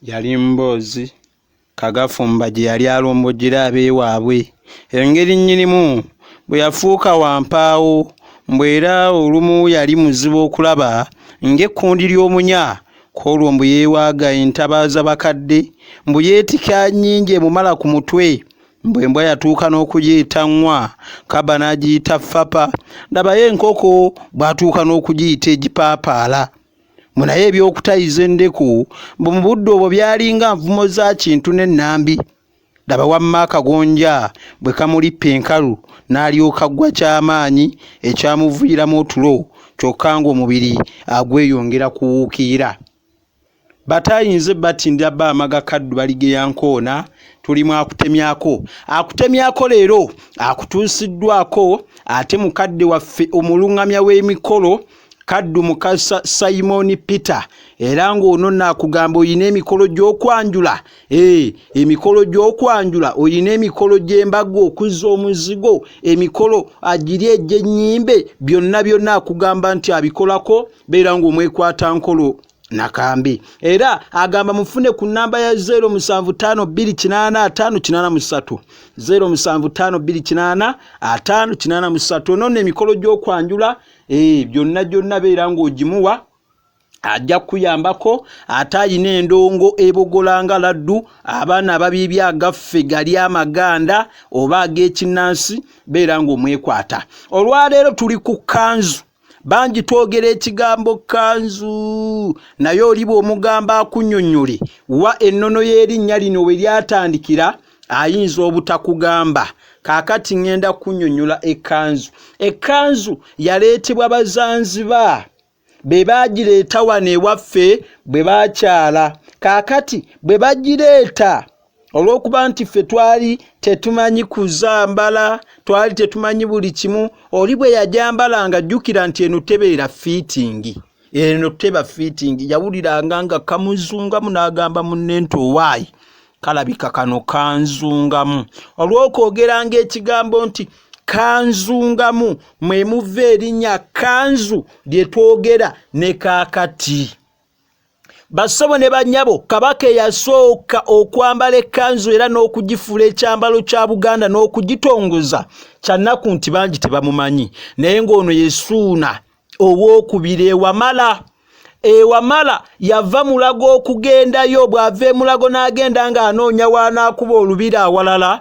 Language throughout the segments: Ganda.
Yali mboozi Kagafumba gye yali alombojera abeewaabwe engeri nnyinimu bwe yafuuka wampaawo mbwera olumu yali muzibu okulaba ng'ekkundi ly'omunya kwolwo mbu yeewaaga entabaaza bakadde mbu yeetika nnyingi emumala ku mutwe mbwembwa yatuuka n'okugiyita nwa kaba n'agiyita ffapa ndabayo enkoko bw'atuuka n'okugiyita egipaapaala munaye eby'okutayiza endeku mbu mu budde obwo byalinga nvumo za kintu n'ennambi daba wamma akagonja bwe kamulippa enkalu n'alyoka ggwa ky'amaanyi ekyamuviiramu otulo kyokka ng'omubiri agweyongera kuwuukira batayinze batindira bba amaga kaddu baligeya nkoona tulimu akutemyako leero akutuusiddwako ate mukadde waffe omuluŋŋamya w'emikolo Kaddu Mukasa Simon Peter era ng'ono nakugamba oyina emikolo gy'okwanjula emikolo gy'okwanjula oyina emikolo gy'embaga okuzza omuzigo emikolo agiri egy'ennyimbe byonna akugamba nti abikolako beera ng'omwekwata nkolo nakambe era agamba mufune ku nnamba ya 0752885583 0752885583 nonne emikolo gy'okwanjula byonna beera ng'ogimuwa ajja kuyambako ate ayina endongo ebogolanga laddu abaana ababibi agaffe gali amaganda oba ag'ekinnansi beera ng'omwekwata olwaleero tuli ku kanzu bangi twogera ekigambo kanzu naye oli bw'omugamba akunnyonnyole wa ennono y'erinnya lino we lyatandikira ayinza obutakugamba kaakati ŋŋenda kunnyonnyola ekkanzu yaleetebwa Bazanzibar be baagireeta wano ewaffe bwe baakyala kaakati bwe bagireeta olw'okuba nti ffe twali tetumanyi kuzambala twali tetumanyi buli kimu oli bwe yajambalanga jjukira nti eno tebeera fiitingi eno teba fiitingi yawuliranga nga kamuzungamu n'agamba munne nti owaayi kalabika kano kanzungamu olw'okwogeranga ekigambo nti kanzungamu mwe muva erinnya kanzu lye twogera ne kaakati bassebo ne bannyabo kabaka eyasooka okwambala ekkanzu era n'okugifuula ekyambalo kya Buganda n'okugitongoza kyannaku nti bangi tebamumanyi naye ng'ono Yesuuna owookubiri ewamala yava mulago okugendayo bw'ava emulago n'agenda ng'anoonya w'anaakuba olubiri awalala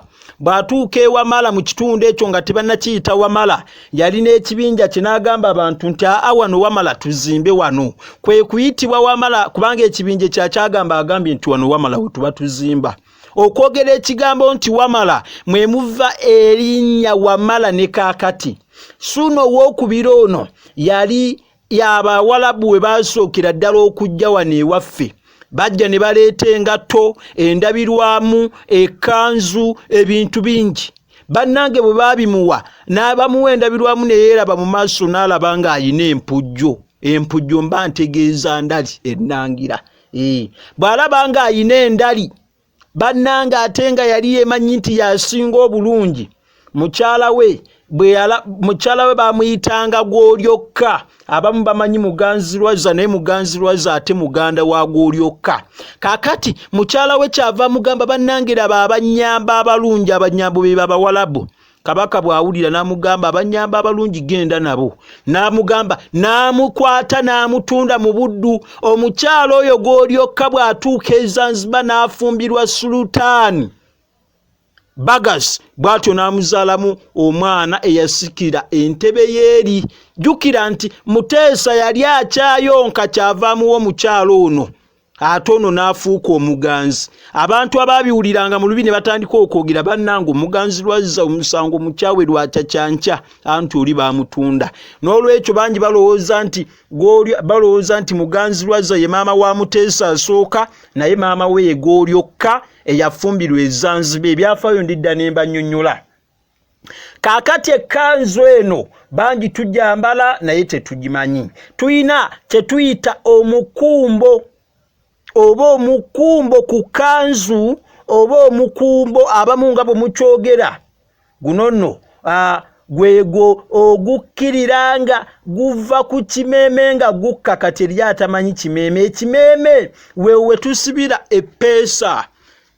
bw'atuuka ewamala mu kitundu ekyo nga tebannakiyita wamala yalina ekibinja kye n'agamba abantu nti wano wamala tuzimbe wano kwe kuyitibwa wamala kubanga ekibinja kyakyagamba agambye nti wano wamala we tuba tuzimba okwogera ekigambo nti wamala mwe muva erinnya wamala ne kaakati Suuna owookubiri ono yali y'Abawalabu we baasookera ddala okujja wano ewaffe bajja ne baleeta engatto endabirwamu ekkanzu ebintu bingi bannange bwe baabimuwa n'abamuwa endabirwamu ne yeeraba mu maaso n'alaba ng'ayina empujjo mba ntegeeza ndali ennangira bw'alaba ng'ayina endali bannange ate nga yali yeemanyi nti yasinga obulungi mukyala we baamuyitanga Gw'olyokka abamu bamanyi Muganzirwaza naye Muganzirwaza ate muganda wa Gw'olyokka kaakati mukyala we kyava mugamba bannange laba abanyamba abalungi abanyambo be b'Abawalabu kabaka bw'awulira n'amugamba abanyamba abalungi genda nabo n'amugamba n'amukwata n'amutunda mu buddu omukyala oyo Gw'olyokka bw'atuuka e Zanzibar n'afumbirwa Sultaani Bagas bw'atyo n'amuzaalamu omwana eyasikira entebe y'eri jjukira nti Muteesa yali akyayonka kyavaamuwo mukyalo ono ate ono n'afuuka omuganzi abantu abaabiwuliranga mu lubi ne batandika okwogera bannange Omuganzirwaza omusango mukyawe lwakyakyankya anti oli baamutunda n'olwekyo bangi balowooza nti Muganzirwaza ye maama wa Muteesa asooka naye maama we ye Gw'olyokka eyafumbirwa e Zanzibar ebyafaayo ndidda ne mbannyonnyola kaakati ekkanzu eno bangi tujambala naye tetugimanyi tuyina kye tuyita omukumbo oba omukumbo ku kanzu oba omukumbo abamu nga bwe mukyogera guno nno gwego ogukkiriranga guva ku kimeme nga gukka kati eri atamanyi kimeme. Ekimeme wewe tusibira epeesa.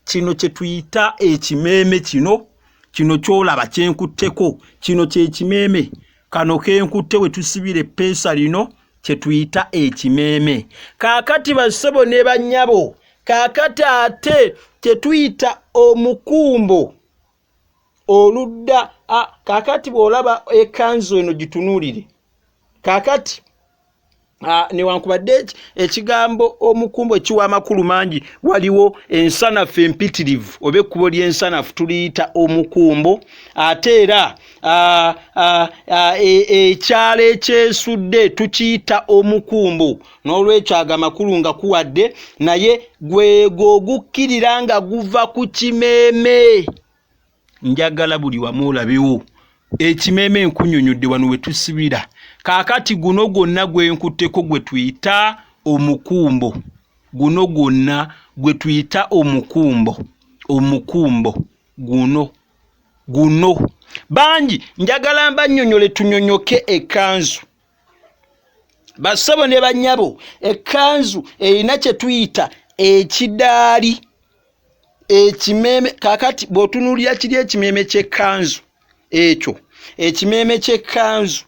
Kino kye tuyita ekimeme kino kyolaba kyenkutteko kino kye kimeme. Kano kenkutte we tusibira epeesa lino kye tuyita ekimeme. Kaakati bassebo ne bannyabo, kaakati ate kye tuyita omukumbo oludda kaakati bw'olaba ekanzu eno gitunuulire. Kaakati newankubadde ekigambo omukumbo ekiwa amakulu mangi, waliwo ensanafu empitirivu oba ekkubo ly'ensanafu tuliyita omukumbo. Ate era ekyalo ekyesudde tukiyita omukumbo. N'olwekyo ago amakulu nga kuwadde, naye gwego gukkirira nga guva ku kimeme. Njagala buli wamu olabewo ekimeme enkunyonyodde wano we tusibira. Kaakati guno gwonna gwenkutteko gwe tuyita omukumbo. Guno gwonna gwe tuyita omukumbo. Omukumbo guno bangi njagala mbannyonnyole tunyonnyoke ekanzu. Bassebo ne bannyabo, ekanzu erina kye tuyita ekidaali. Ekimeme kaakati bw'otunuulira kiri ekimeme ky'ekkanzu ekyo ekimeme ky'ekkanzu.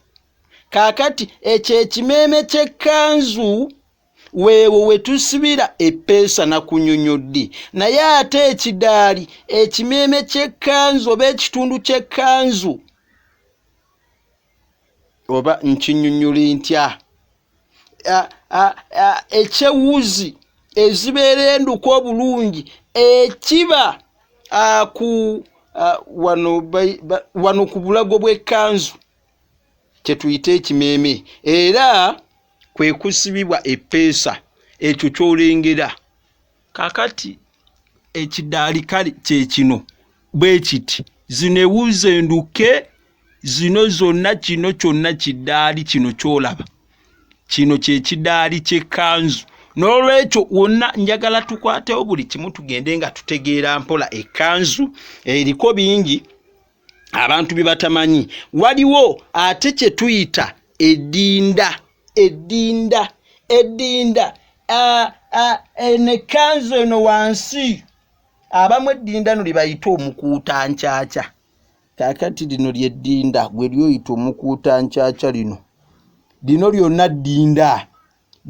Kaakati ekyo ekimeme ky'ekkanzu weewo we tusibira epeesa na kunyonyodde. Naye ate ekidaali ekimeme ky'ekkanzu oba ekitundu ky'ekkanzu oba nkinyonnyole ntya, ekyewuzi ezibeera enduka obulungi ekiba wano ku bulago bw'ekkanzu kye tuyita ekimeme. Era kwe kusibibwa epeesa ekyo ky'olengera. Kaakati ekidaali kale kye kino bwe kiti, zino ewuzi enduke zino zonna, kino kyonna kidaali kino ky'olaba. Kino kye kidaali ky'ekkanzu. N'olwekyo wonna njagala tukwatewo buli kimu tugende nga tutegeera mpola ekkanzu eriko bingi abantu bye batamanyi. Waliwo ate kye tuyita eddinda. Ekkanzu eno wansi abamu eddinda no libayita omukuutankyakya. Kaakati lino lyeddinda gwe lyoyita omukuutankyakya. Lino lyonna ddinda.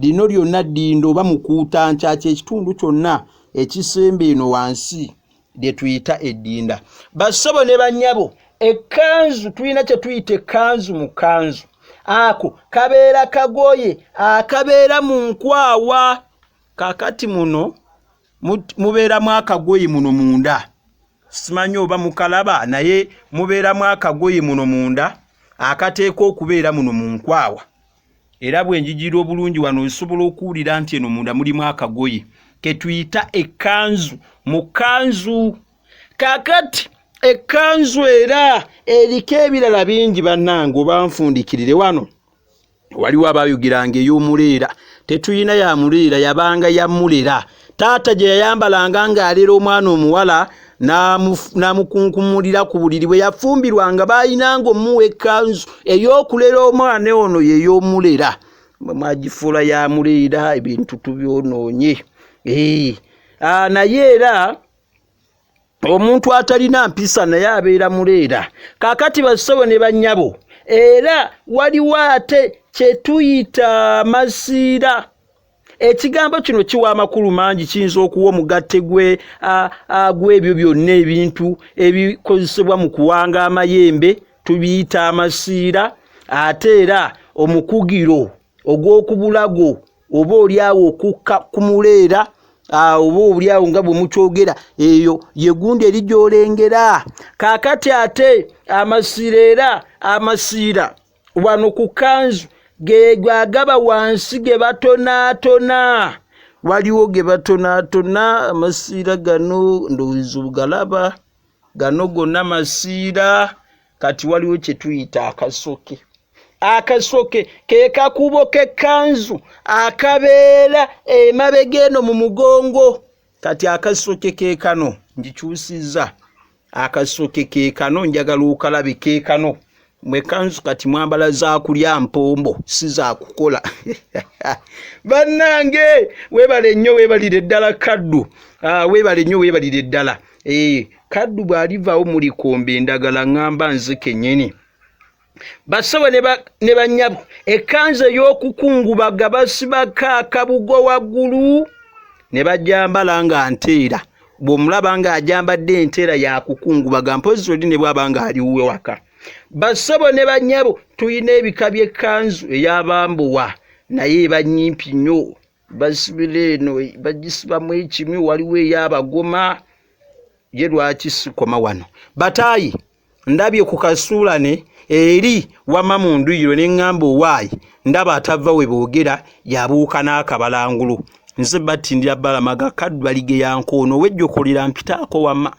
Lino lyonna ddinda oba mukuutankyakya, ekitundu kyonna ekisemba eno wansi lye tuyita eddinda. Bassebo ne bannyabo, ekkanzu tulina kye tuyita ekkanzu mu kkanzu. Ako kabeera kagoye akabeera mu nkwawa. Kaakati muno mubeeramu akagoye muno munda. Simanyi oba mukalaba, naye mubeeramu akagoye muno munda akateeka okubeera muno mu nkwawa. Era bwenjijira obulungi wano osobola okuwulira nti eno munda mulimu akagoye ke tuyita ekkanzu mu kkanzu. Kaakati ekkanzu era eriko ebirala bingi bannange oba nfundikirire. Wano waliwo abaayogiranga ey'omuleera. Tetuyina ya muleera, yabanga ya mulera. Taata gye yayambalanga ng'alera omwana omuwala n'amukunkumulira ku buliri bwe yafumbirwanga baayinanga omuwa ekkanzu ey'okulera omwana ono y'ey'omulera. Mwagifuula ya muleera, ebintu tubyonoonye. Naye era omuntu atalina mpisa naye abeera muleera. Kaakati bassebo ne bannyabo, era waliwo ate kye tuyita amasiira. Ekigambo kino kiwa amakulu mangi, kiyinza okuwa omugatte gw'ebyo byonna ebintu ebikozesebwa mu kuwanga amayembe tubiyita amasiira. Ate era omukugiro ogw'okubulago oba oliawo okukka ku muleera oba oliawo nga bwe mukyogera, eyo ye gundi eri gy'olengera. Kaakati ate amasiira era amasiira wano ku kkanzu gegagaba wansi ge batonaatona. Waliwo ge batonaatona amasiira gano, ndowooza ogalaba, gano gonna masiira. Kati waliwo kye tuyita akasoke. Akasoke ke kakubo k'ekkanzu akabeera emabega eno mu mugongo. Kati akasoke ke kano ngikyusizza. Akasoke ke kano njagala okalabe ke kano. mwe kanzu kati mwambala za kulya mpombo si za kukola. Bannange webale nnyo webalire ddala Kaddu. Webale nnyo webalire ddala. Kaddu bw'alivaawo muli kombe endagala ngamba nze kennyini. Basawo ne banyabo ekkanzu ey'okukungubaga basibako akabugo waggulu ne bajambala nga nteera. Bw'omulaba ng'ajambadde enteera yakukungubaga mpozi oli ne bw'aba ng'aliwe waka. Basawo ne banyabo tuyina ebika by'ekkanzu ey'abambowa naye eba nnyimpi nnyo. Basibira eno bagisibamu ekimu waliwo ey'abagoma ye lwaki sikoma wano. Bataayi ndabye ku kasuulane eri wamma mu nduyiro ne ŋŋamba owaayi ndaba atava we boogera yabuuka n'akabalangulu. Nze battindira Balamaga Kaddu baligeya nkoono wejjokolera mpitaako wamma.